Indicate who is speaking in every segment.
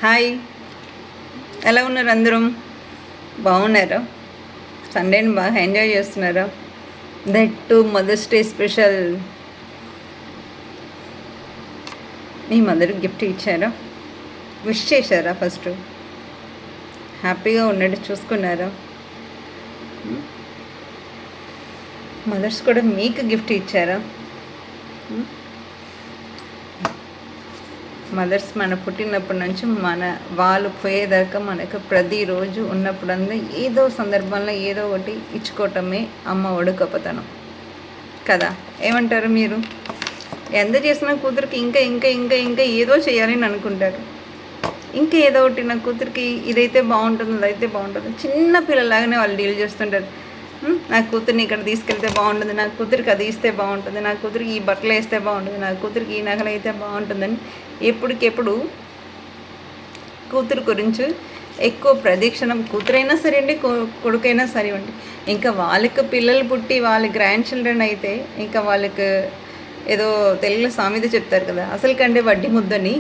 Speaker 1: Hi, ఎలా ఉన్నారు అందరూ? బాగున్నారా? సండేని బాగా ఎంజాయ్ చేస్తున్నారా? That too Mother's Day special. మీ మదర్కి గిఫ్ట్ ఇచ్చారా? విష్ చేశారా? ఫస్ట్ హ్యాపీగా ఉన్నట్టు చూసుకున్నారా? మదర్స్ కూడా మీకు గిఫ్ట్ ఇచ్చారా? మదర్స్ మన పుట్టినప్పటి నుంచి వాళ్ళు పోయేదాకా మనకు ప్రతిరోజు ఉన్నప్పుడంతా ఏదో సందర్భంలో ఏదో ఒకటి ఇచ్చుకోవటమే అమ్మ ఒడుకపతనం కదా. ఏమంటారు మీరు? ఎంత చేసినా కూతురికి ఇంకా ఇంకా ఇంకా ఇంకా ఏదో చేయాలని అనుకుంటారు. ఇంకా ఏదో ఒకటి నా కూతురికి ఇదైతే బాగుంటుంది, అదైతే బాగుంటుంది. చిన్న పిల్లలాగానే వాళ్ళు డీల్ చేస్తుంటారు. నా కూతుర్ని ఇక్కడ తీసుకెళ్తే బాగుంటుంది, నా కూతురికి అది ఇస్తే బాగుంటుంది, నా కూతురికి ఈ బట్టలు వేస్తే బాగుంటుంది, నా కూతురికి ఈ నగలు అయితే బాగుంటుందని ఎప్పటికెప్పుడు కూతురు గురించి ఎక్కువ ప్రదక్షిణం. కూతురైనా సరే అండి, కొడుకైనా సరే అండి. ఇంకా వాళ్ళకి పిల్లలు పుట్టి వాళ్ళ గ్రాండ్ చిల్డ్రన్ అయితే ఇంకా వాళ్ళకి ఏదో తెలుగులో సామెత చెప్తారు కదా, అసలు కంటే వడ్డీ ముద్దని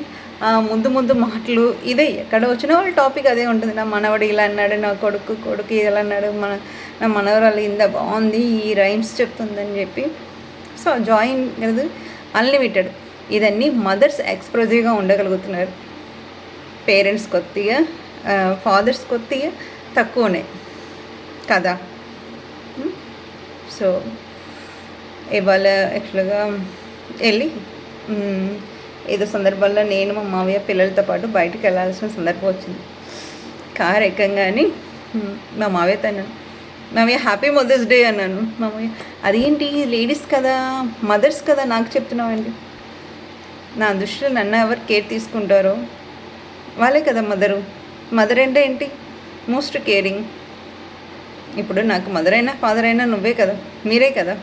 Speaker 1: ముందు ముందు మాటలు ఇదే. ఎక్కడ వచ్చినా వాళ్ళ టాపిక్ అదే ఉంటుంది. నా మనవడు ఇలా అన్నాడు, నా కొడుకు ఇలా అన్నాడు, నా మనవరాలు ఇంత బాగుంది, ఈ రైమ్స్ చెప్తుందని చెప్పి. సో జాయిన్ అనేది అన్లిమిటెడ్. ఇదన్నీ మదర్స్ ఎక్స్ప్రెసివ్గా ఉండగలుగుతున్నారు. పేరెంట్స్ కొద్దిగా, ఫాదర్స్ కొద్దిగా తక్కువనే కదా. సో ఇవాళ యాక్చువల్గా వెళ్ళి ఏదో సందర్భాల్లో నేను మా మావయ్య పిల్లలతో పాటు బయటకు వెళ్ళాల్సిన సందర్భం వచ్చింది. కార్ ఎక్కంగానే మా మావయ్య తన్నాను, మావయ్య హ్యాపీ మదర్స్ డే అన్నాను. మావయ్య అదేంటి, లేడీస్ కదా, మదర్స్ కదా నాకు చెప్తున్నావండి. నా దృష్టిలో నన్ను ఎవరు కేర్ తీసుకుంటారో వాళ్ళే కదా మదరు. మదర్ అంటే ఏంటి? Most caring. ఇప్పుడు నాకు మదర్ అయినా ఫాదర్ అయినా నువ్వే కదా, మీరే కదా.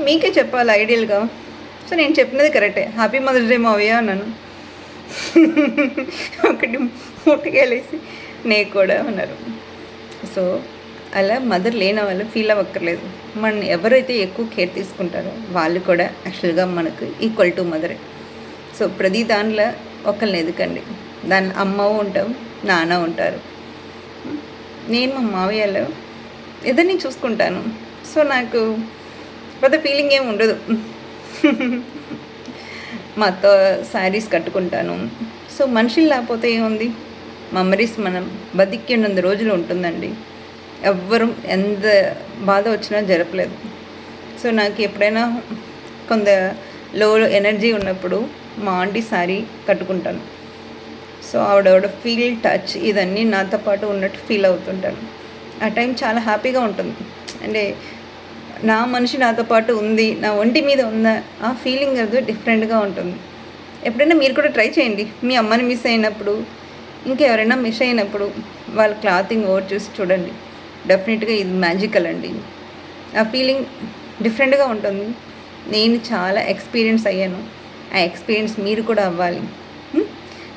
Speaker 1: మీకే చెప్పాలి ఐడియల్గా. సో నేను చెప్పినది కరెక్టే. హ్యాపీ మదర్స్ డే మావయ్య అన్నాను. ఒకటి ముట్టుకెళ్ళేసి నే కూడా అన్నారు. సో అలా మదర్ లేని వాళ్ళు ఫీల్ అవ్వక్కర్లేదు. మన ఎవరైతే ఎక్కువ కేర్ తీసుకుంటారో వాళ్ళు కూడా యాక్చువల్గా మనకు ఈక్వల్ టు మదరే. సో ప్రతి దానిలో ఒకరిని ఎదుకండి. దాని అమ్మ ఉంటాం, నాన్న ఉంటారు. నేను మా మావయ్యలో ఇద్దరిని చూసుకుంటాను. సో నాకు పెద్ద ఫీలింగ్ ఏమి ఉండదు. మా అత్త శారీస్ కట్టుకుంటాను. సో మనుషులు లేకపోతే ఏముంది, మెమరీస్ మనం బతికినంత రోజులు ఉంటుందండి. ఎవ్వరం ఎంత బాధ వచ్చినా జరపలేదు. సో నాకు ఎప్పుడైనా కొంత లో ఎనర్జీ ఉన్నప్పుడు మా ఆంటీ శారీ కట్టుకుంటాను. సో ఆవిడ ఫీల్, టచ్ ఇదన్నీ నాతో పాటు ఉన్నట్టు ఫీల్ అవుతుంటాను. ఆ టైం చాలా హ్యాపీగా ఉంటుంది. అంటే నా మనిషి నాతో పాటు ఉంది, నా ఒంటి మీద ఉన్న ఆ ఫీలింగ్ అది డిఫరెంట్గా ఉంటుంది. ఎప్పుడైనా మీరు కూడా ట్రై చేయండి. మీ అమ్మని మిస్ అయినప్పుడు, ఇంకెవరైనా మిస్ అయినప్పుడు వాళ్ళ క్లాతింగ్ ఓవర్ చూసి చూడండి. డెఫినెట్గా ఇది మ్యాజికల్ అండి. ఆ ఫీలింగ్ డిఫరెంట్గా ఉంటుంది. నేను చాలా ఎక్స్పీరియన్స్ అయ్యాను. ఆ ఎక్స్పీరియన్స్ మీరు కూడా అవ్వాలి.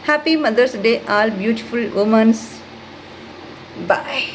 Speaker 1: Happy mother's day all beautiful womens. Bye.